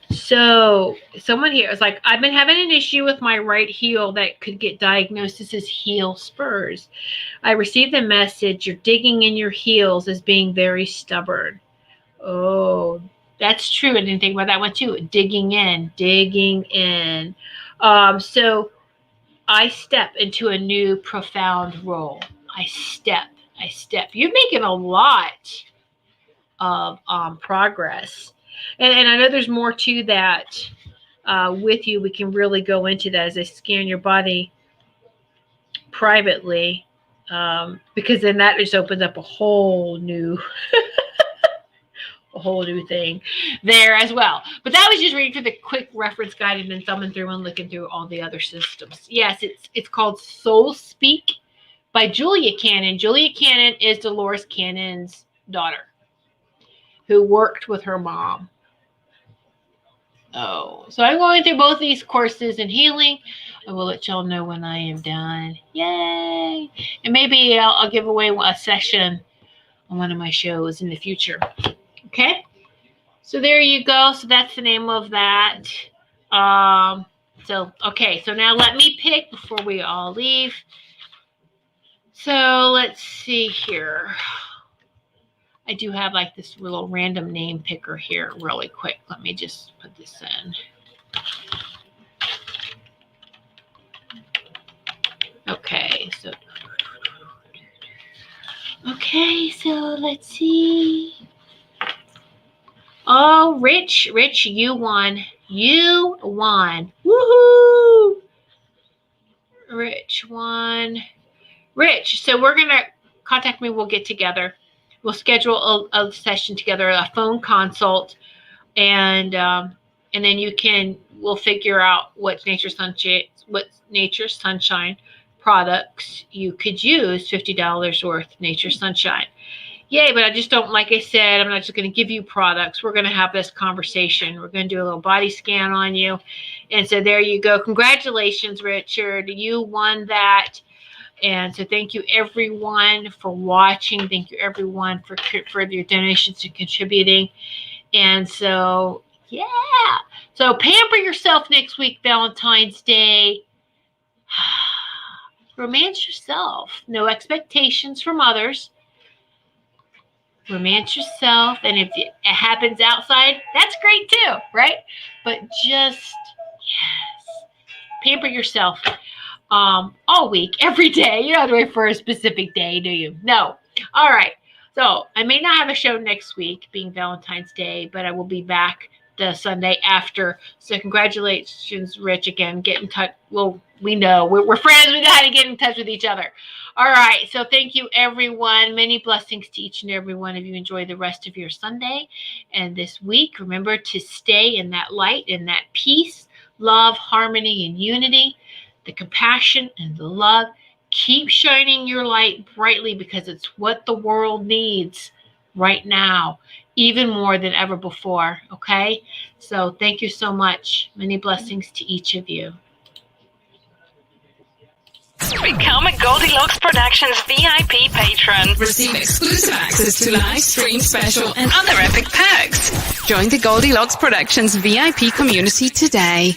So someone here is like, I've been having an issue with my right heel that could get diagnosed as heel spurs. I received a message, you're digging in your heels as being very stubborn. Oh, that's true. I didn't think about that one too. Digging in. So I step into a new profound role. I step. You're making a lot of progress. And I know there's more to that with you. We can really go into that as I scan your body privately, because then that just opens up a whole new whole new thing there as well. But that was just reading through the quick reference guide and then thumbing through and looking through all the other systems. Yes, it's called Soul Speak by Julia Cannon. Julia Cannon is Dolores Cannon's daughter who worked with her mom. Oh, so I'm going through both these courses in healing. I will let y'all know when I am done. Yay! And maybe I'll give away a session on one of my shows in the future. Okay? So there you go. So that's the name of that. Okay. So now let me pick before we all leave. So let's see here. I do have like this little random name picker here really quick. Let me just put this in. Okay, so let's see. Oh, Rich, you won. You won. Woohoo! Rich won. Rich, so we're going to contact me. We'll get together. We'll schedule a session together, a phone consult, and then we'll figure out what Nature's Sunshine products you could use, $50 worth Nature's Sunshine. Yay, but I just don't, like I said, I'm not just going to give you products. We're going to have this conversation. We're going to do a little body scan on you. And so there you go. Congratulations, Richard. You won that. And so thank you, everyone, for watching. Thank you, everyone, for your donations and contributing. And so, yeah. So pamper yourself next week, Valentine's Day. Romance yourself. No expectations from others. Romance yourself. And if it happens outside, that's great too, right? But just, yes, pamper yourself. All week, every day. You don't have to wait for a specific day, do you? No. All right. So I may not have a show next week, being Valentine's Day, but I will be back the Sunday after. So congratulations, Rich, again. Get in touch. Well, we know. We're friends. We know how to get in touch with each other. All right. So thank you, everyone. Many blessings to each and every one of you. Enjoy the rest of your Sunday and this week. Remember to stay in that light, in that peace, love, harmony, and unity. The compassion and the love. Keep shining your light brightly because it's what the world needs right now, even more than ever before. Okay? So thank you so much. Many blessings to each of you. Become a Goldylocks Productions VIP patron. Receive exclusive access to live stream special and other epic perks. Join the Goldylocks Productions VIP community today.